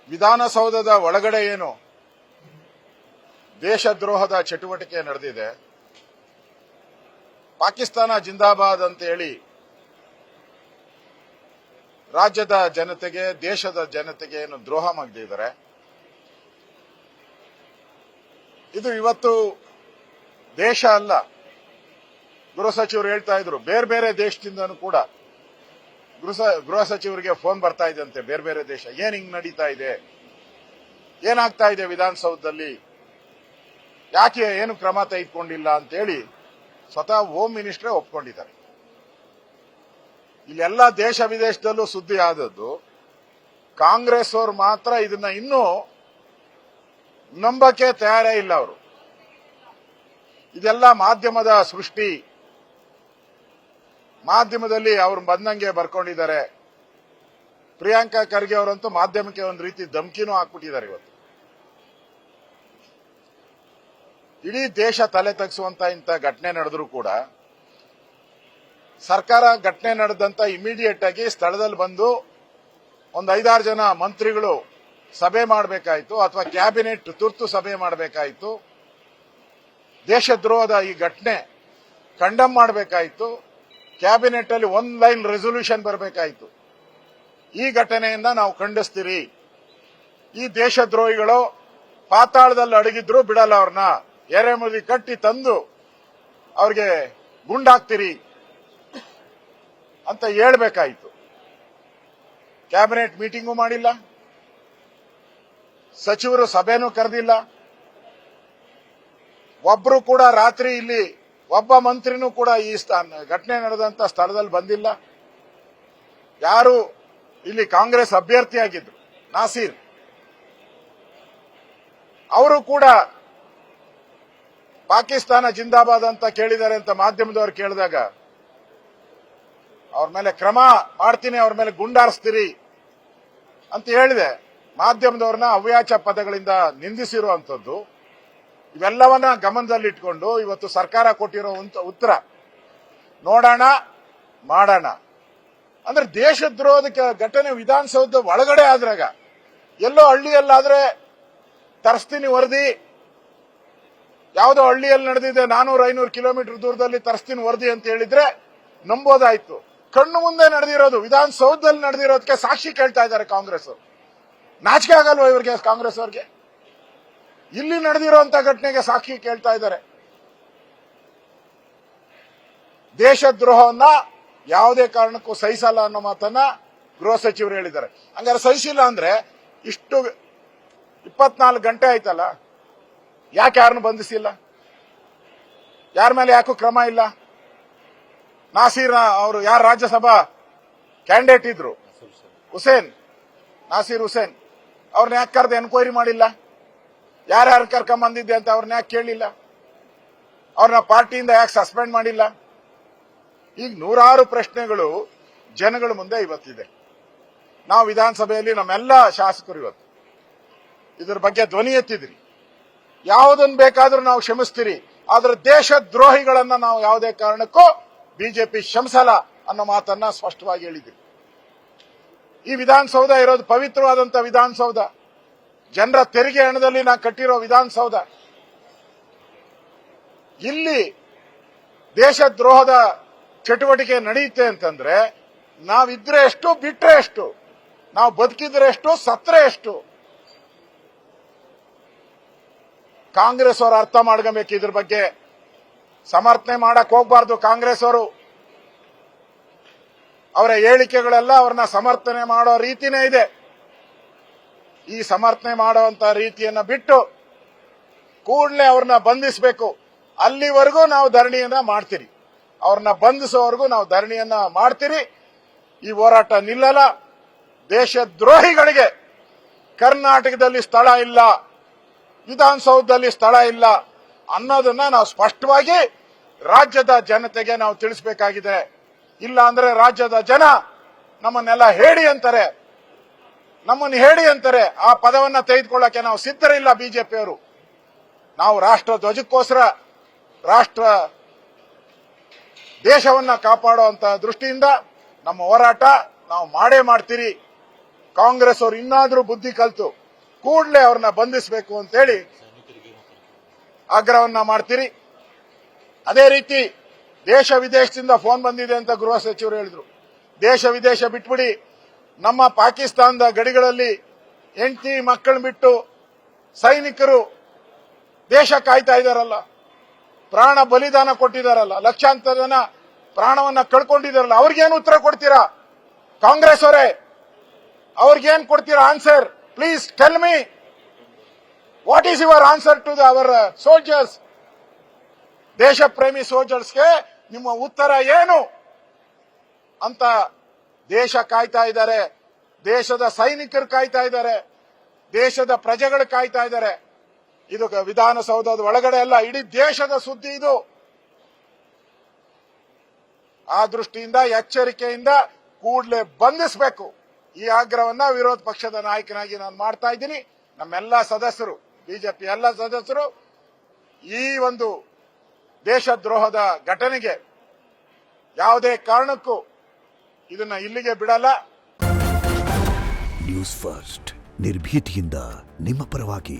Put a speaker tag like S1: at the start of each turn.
S1: ವಿಧಾನಸೌಧದ ಒಳಗಡೆ ಏನು ದೇಶದ್ರೋಹದ ಚಟುವಟಿಕೆ ನಡೆದಿದೆ, ಪಾಕಿಸ್ತಾನ ಜಿಂದಾಬಾದ್ ಅಂತ ಹೇಳಿ ರಾಜ್ಯದ ಜನತೆಗೆ, ದೇಶದ ಜನತೆಗೆ ಏನು ದ್ರೋಹ ಮಾಡಿದ್ದಾರೆ. ಇದು ಇವತ್ತು ದೇಶ ಅಲ್ಲ. ಗೃಹ ಸಚಿವರು ಹೇಳ್ತಾ ಇದ್ರು, ಬೇರೆ ಬೇರೆ ದೇಶದಿಂದನೂ ಕೂಡ ಗೃಹ ಸಚಿವರಿಗೆ ಫೋನ್ ಬರ್ತಾ ಇದೆ ಅಂತೆ. ಬೇರೆ ಬೇರೆ ದೇಶ ಏನ್ ಹಿಂಗ್ ನಡೀತಾ ಇದೆ, ಏನಾಗ್ತಾ ಇದೆ ವಿಧಾನಸೌಧದಲ್ಲಿ, ಯಾಕೆ ಏನು ಕ್ರಮ ತೆಗೆದುಕೊಂಡಿಲ್ಲ ಅಂತೇಳಿ ಸ್ವತಃ ಹೋಮ್ ಮಿನಿಸ್ಟ್ರೇ ಒಪ್ಕೊಂಡಿದ್ದಾರೆ. ಇಲ್ಲೆಲ್ಲ ದೇಶ ವಿದೇಶದಲ್ಲೂ ಸುದ್ದಿ ಆದದ್ದು, ಕಾಂಗ್ರೆಸ್ ಅವರು ಮಾತ್ರ ಇದನ್ನ ಇನ್ನೂ ನಂಬಕ್ಕೆ ತಯಾರೇ ಇಲ್ಲ. ಅವರು ಇದೆಲ್ಲ ಮಾಧ್ಯಮದ ಸೃಷ್ಟಿ, ಮಾಧ್ಯಮದಲ್ಲಿ ಅವ್ರು ಬಂದಂಗೆ ಬರ್ಕೊಂಡಿದ್ದಾರೆ. ಪ್ರಿಯಾಂಕಾ ಖರ್ಗೆ ಅವರಂತೂ ಮಾಧ್ಯಮಕ್ಕೆ ಒಂದು ರೀತಿ ಧಮಕಿನೂ ಹಾಕ್ಬಿಟ್ಟಿದ್ದಾರೆ. ಇವತ್ತು ಇಡೀ ದೇಶ ತಲೆ ತಗ್ಸುವಂತ ಇಂಥ ಘಟನೆ ನಡೆದರೂ ಕೂಡ ಸರ್ಕಾರ ಘಟನೆ ನಡೆದಂತ ಇಮಿಡಿಯೇಟ್ ಆಗಿ ಸ್ಥಳದಲ್ಲಿ ಬಂದು ಒಂದು 5-6 ಜನ ಮಂತ್ರಿಗಳು ಸಭೆ ಮಾಡಬೇಕಾಯಿತು, ಅಥವಾ ಕ್ಯಾಬಿನೆಟ್ ತುರ್ತು ಸಭೆ ಮಾಡಬೇಕಾಯಿತು. ದೇಶದ್ರೋಹದ ಈ ಘಟನೆ ಕಂಡಮ್ ಮಾಡಬೇಕಾಯಿತು. ಕ್ಯಾಬಿನೆಟ್ ಅಲ್ಲಿ 1 ಲೈನ್ ರೆಸೊಲ್ಯೂಷನ್ ಬರಬೇಕಾಯಿತು. ಈ ಘಟನೆಯನ್ನ ನಾವು ಖಂಡಿಸ್ತೀರಿ, ಈ ದೇಶದ್ರೋಹಿಗಳು ಪಾತಾಳದಲ್ಲಿ ಅಡಗಿದ್ರು ಬಿಡಲ್ಲ, ಅವ್ರನ್ನ ಎರೆಮುದಿ ಕಟ್ಟಿ ತಂದು ಅವ್ರಿಗೆ ಗುಂಡಾಕ್ತಿರಿ ಅಂತ ಹೇಳ್ಬೇಕಾಯಿತು. ಕ್ಯಾಬಿನೆಟ್ ಮೀಟಿಂಗು ಮಾಡಿಲ್ಲ, ಸಚಿವರು ಸಭೆನೂ ಕರೆದಿಲ್ಲ, ಒಬ್ರು ಕೂಡ ರಾತ್ರಿ ಇಲ್ಲಿ ಒಬ್ಬ ಮಂತ್ರಿನೂ ಕೂಡ ಈ ಘಟನೆ ನಡೆದಂತ ಸ್ಥಳದಲ್ಲಿ ಬಂದಿಲ್ಲ. ಯಾರು ಇಲ್ಲಿ ಕಾಂಗ್ರೆಸ್ ಅಭ್ಯರ್ಥಿಯಾಗಿದ್ರು ನಾಸೀರ್, ಅವರು ಕೂಡ ಪಾಕಿಸ್ತಾನ ಜಿಂದಾಬಾದ್ ಅಂತ ಕೇಳಿದ್ದಾರೆ ಅಂತ ಮಾಧ್ಯಮದವರು ಕೇಳಿದಾಗ ಅವ್ರ ಮೇಲೆ ಕ್ರಮ ಮಾಡ್ತೀನಿ, ಅವ್ರ ಮೇಲೆ ಗುಂಡಾರಿಸ್ತೀರಿ ಅಂತ ಹೇಳಿದೆ. ಮಾಧ್ಯಮದವ್ರನ್ನ ಅವ್ಯಾಚ ಪದಗಳಿಂದ ನಿಂದಿಸಿರುವಂತದ್ದು. ಇವೆಲ್ಲವನ್ನ ಗಮನದಲ್ಲಿಟ್ಕೊಂಡು ಇವತ್ತು ಸರ್ಕಾರ ಕೊಟ್ಟಿರೋ ಉತ್ತರ ನೋಡೋಣ ಮಾಡೋಣ ಅಂದ್ರೆ, ದೇಶದ್ರೋಹದ ಘಟನೆ ವಿಧಾನಸೌಧ ಒಳಗಡೆ ಆದ್ರಾಗ, ಎಲ್ಲೋ ಹಳ್ಳಿಯಲ್ಲಾದ್ರೆ ತರಿಸ್ತೀನಿ ವರದಿ, ಯಾವುದೋ ಹಳ್ಳಿಯಲ್ಲಿ ನಡೆದಿದೆ 400-500 ಕಿಲೋಮೀಟರ್ ದೂರದಲ್ಲಿ ತರಿಸ್ತೀನಿ ವರದಿ ಅಂತ ಹೇಳಿದ್ರೆ ನಂಬೋದಾಯ್ತು. ಕಣ್ಣು ಮುಂದೆ ನಡೆದಿರೋದು, ವಿಧಾನಸೌಧದಲ್ಲಿ ನಡೆದಿರೋದಕ್ಕೆ ಸಾಕ್ಷಿ ಕೇಳ್ತಾ ಇದ್ದಾರೆ ಕಾಂಗ್ರೆಸ್. ನಾಚಿಕೆ ಆಗಲ್ವಾ ಇವರಿಗೆ, ಕಾಂಗ್ರೆಸ್ ಅವ್ರಿಗೆ? ಇಲ್ಲಿ ನಡೆದಿರುವಂತ ಘಟನೆಗೆ ಸಾಕ್ಷಿ ಕೇಳ್ತಾ ಇದ್ದಾರೆ. ದೇಶದ್ರೋಹವನ್ನ ಯಾವುದೇ ಕಾರಣಕ್ಕೂ ಸಹಿಸಲ್ಲ ಅನ್ನೋ ಮಾತನ್ನ ಗೃಹ ಸಚಿವರು ಹೇಳಿದ್ದಾರೆ. ಹಂಗಾರೆ ಸಹಿಸಿಲ್ಲ ಅಂದ್ರೆ ಇಷ್ಟು 24 ಗಂಟೆ ಆಯ್ತಲ್ಲ, ಯಾಕೆ ಯಾರನ್ನು ಬಂಧಿಸಿಲ್ಲ? ಯಾರ ಮೇಲೆ ಯಾಕೂ ಕ್ರಮ ಇಲ್ಲ? ನಾಸೀರ್ ಅವರು ಯಾರು ರಾಜ್ಯಸಭಾ ಕ್ಯಾಂಡಿಡೇಟ್ ಇದ್ರು, ನಾಸೀರ್ ಹುಸೇನ್, ಅವ್ರನ್ನ ಯಾಕೆ ಕರೆದು ಎನ್ಕ್ವೈರಿ ಮಾಡಿಲ್ಲ? ಯಾರ್ಯಾರು ಕರ್ಕೊಂಬಂದಿದ್ದೆ ಅಂತ ಅವ್ರನ್ನ ಯಾಕೆ ಕೇಳಿಲ್ಲ? ಅವ್ರನ್ನ ಪಾರ್ಟಿಯಿಂದ ಯಾಕೆ ಸಸ್ಪೆಂಡ್ ಮಾಡಿಲ್ಲ? ಈಗ ನೂರಾರು ಪ್ರಶ್ನೆಗಳು ಜನಗಳ ಮುಂದೆ ಇವತ್ತಿದೆ. ನಾವು ವಿಧಾನಸಭೆಯಲ್ಲಿ ನಮ್ಮೆಲ್ಲ ಶಾಸಕರು ಇವತ್ತು ಇದ್ರ ಬಗ್ಗೆ ಧ್ವನಿ ಎತ್ತಿದ್ರಿ. ಯಾವುದನ್ನು ಬೇಕಾದ್ರೂ ನಾವು ಕ್ಷಮಿಸ್ತೀರಿ, ಆದ್ರೆ ದೇಶದ್ರೋಹಿಗಳನ್ನ ನಾವು ಯಾವುದೇ ಕಾರಣಕ್ಕೂ ಬಿಜೆಪಿ ಕ್ಷಮಿಸಲ್ಲ ಅನ್ನೋ ಮಾತನ್ನ ಸ್ಪಷ್ಟವಾಗಿ ಹೇಳಿದ್ರಿ. ಈ ವಿಧಾನಸೌಧ ಇರೋದು ಪವಿತ್ರವಾದಂತ ವಿಧಾನಸೌಧ, ಜನರ ತೆರಿಗೆ ಹಣದಲ್ಲಿ ನಾವು ಕಟ್ಟಿರೋ ವಿಧಾನಸೌಧ. ಇಲ್ಲಿ ದೇಶದ್ರೋಹದ ಚಟುವಟಿಕೆ ನಡೆಯುತ್ತೆ ಅಂತಂದ್ರೆ ನಾವಿದ್ರೆ ಎಷ್ಟು, ಬಿಟ್ರೆ ಎಷ್ಟು, ನಾವು ಬದುಕಿದ್ರೆ ಎಷ್ಟು, ಸತ್ರೆ ಎಷ್ಟು? ಕಾಂಗ್ರೆಸ್ ಅವರು ಅರ್ಥ ಮಾಡ್ಕೋಬೇಕು. ಇದ್ರ ಬಗ್ಗೆ ಸಮರ್ಥನೆ ಮಾಡಕ್ ಹೋಗ್ಬಾರ್ದು. ಕಾಂಗ್ರೆಸ್ ಅವರು ಅವರ ಹೇಳಿಕೆಗಳೆಲ್ಲ ಅವ್ರನ್ನ ಸಮರ್ಥನೆ ಮಾಡೋ ರೀತಿನೇ ಇದೆ. ಈ ಸಮರ್ಥನೆ ಮಾಡುವಂತ ರೀತಿಯನ್ನ ಬಿಟ್ಟು ಕೂಡಲೇ ಅವ್ರನ್ನ ಬಂಧಿಸಬೇಕು. ಅಲ್ಲಿವರೆಗೂ ನಾವು ಧರಣಿಯನ್ನ ಮಾಡ್ತೀರಿ, ಅವ್ರನ್ನ ಬಂಧಿಸೋವರೆಗೂ ನಾವು ಧರಣಿಯನ್ನ ಮಾಡ್ತೀರಿ. ಈ ಹೋರಾಟ ನಿಲ್ಲಲ್ಲ. ದೇಶದ್ರೋಹಿಗಳಿಗೆ ಕರ್ನಾಟಕದಲ್ಲಿ ಸ್ಥಳ ಇಲ್ಲ, ವಿಧಾನಸೌಧದಲ್ಲಿ ಸ್ಥಳ ಇಲ್ಲ ಅನ್ನೋದನ್ನ ನಾವು ಸ್ಪಷ್ಟವಾಗಿ ರಾಜ್ಯದ ಜನತೆಗೆ ನಾವು ತಿಳಿಸಬೇಕಾಗಿದೆ. ಇಲ್ಲ ಅಂದ್ರೆ ರಾಜ್ಯದ ಜನ ನಮ್ಮನ್ನೆಲ್ಲ ಹೇಳಿ ಅಂತಾರೆ, ನಮ್ಮನ್ನು ಹೇಳಿ ಅಂತಾರೆ. ಆ ಪದವನ್ನ ತೆಗೆದುಕೊಳ್ಳಕ್ಕೆ ನಾವು ಸಿದ್ಧರಿಲ್ಲ ಬಿಜೆಪಿಯವರು. ನಾವು ರಾಷ್ಟ್ರ ಧ್ವಜಕ್ಕೋಸ್ಕರ, ರಾಷ್ಟ್ರ ದೇಶವನ್ನ ಕಾಪಾಡುವಂತ ದೃಷ್ಟಿಯಿಂದ ನಮ್ಮ ಹೋರಾಟ ನಾವು ಮಾಡೇ ಮಾಡ್ತೀರಿ. ಕಾಂಗ್ರೆಸ್ ಅವರು ಇನ್ನಾದ್ರೂ ಬುದ್ಧಿ ಕಲ್ತು ಕೂಡಲೇ ಅವ್ರನ್ನ ಬಂಧಿಸಬೇಕು ಅಂತೇಳಿ ಆಗ್ರಹವನ್ನ ಮಾಡ್ತೀರಿ. ಅದೇ ರೀತಿ ದೇಶ ವಿದೇಶದಿಂದ ಫೋನ್ ಬಂದಿದೆ ಅಂತ ಗೃಹ ಸಚಿವರು ಹೇಳಿದ್ರು. ದೇಶ ವಿದೇಶ ಬಿಟ್ಬಿಡಿ, ನಮ್ಮ ಪಾಕಿಸ್ತಾನದ ಗಡಿಗಳಲ್ಲಿ ಹೆಂಡತಿ ಮಕ್ಕಳು ಬಿಟ್ಟು ಸೈನಿಕರು ದೇಶ ಕಾಯ್ತಾ ಇದಾರಲ್ಲ, ಪ್ರಾಣ ಬಲಿದಾನ ಕೊಟ್ಟಿದಾರಲ್ಲ, ಲಕ್ಷಾಂತರ ಜನ ಪ್ರಾಣವನ್ನ ಕಳ್ಕೊಂಡಿದಾರಲ್ಲ, ಅವ್ರಿಗೇನು ಉತ್ತರ ಕೊಡ್ತೀರಾ ಕಾಂಗ್ರೆಸ್ ಅವರೇ? ಅವ್ರಿಗೇನ್ ಕೊಡ್ತೀರಾ answer? Please tell me, what is your answer to our soldiers? ದೇಶ ಪ್ರೇಮಿ ಸೋಲ್ಜರ್ಸ್ಗೆ ನಿಮ್ಮ ಉತ್ತರ ಏನು ಅಂತ ದೇಶ ಕಾಯ್ತಾ ಇದ್ದಾರೆ, ದೇಶದ ಸೈನಿಕರು ಕಾಯ್ತಾ ಇದ್ದಾರೆ, ದೇಶದ ಪ್ರಜೆಗಳು ಕಾಯ್ತಾ ಇದ್ದಾರೆ. ಇದು ವಿಧಾನಸೌಧದ ಒಳಗಡೆ ಅಲ್ಲ, ಇಡೀ ದೇಶದ ಸುದ್ದಿ ಇದು. ಆ ದೃಷ್ಟಿಯಿಂದ ಎಚ್ಚರಿಕೆಯಿಂದ ಕೂಡಲೇ ಬಂಧಿಸಬೇಕು. ಈ ಆಗ್ರಹವನ್ನ ವಿರೋಧ ಪಕ್ಷದ ನಾಯಕನಾಗಿ ನಾನು ಮಾಡ್ತಾ ಇದ್ದೀನಿ. ನಮ್ಮೆಲ್ಲ ಸದಸ್ಯರು, ಬಿಜೆಪಿ ಎಲ್ಲ ಸದಸ್ಯರು ಈ ಒಂದು ದೇಶದ್ರೋಹದ ಘಟನೆಗೆ ಯಾವುದೇ ಕಾರಣಕ್ಕೂ ಇದನ್ನ ಇಲ್ಲಿಗೆ ಬಿಡಲ್ಲ.
S2: ನ್ಯೂಸ್ ಫಸ್ಟ್ ನಿರ್ಭೀತಿಯಿಂದ ನಿಮ್ಮ ಪರವಾಗಿ.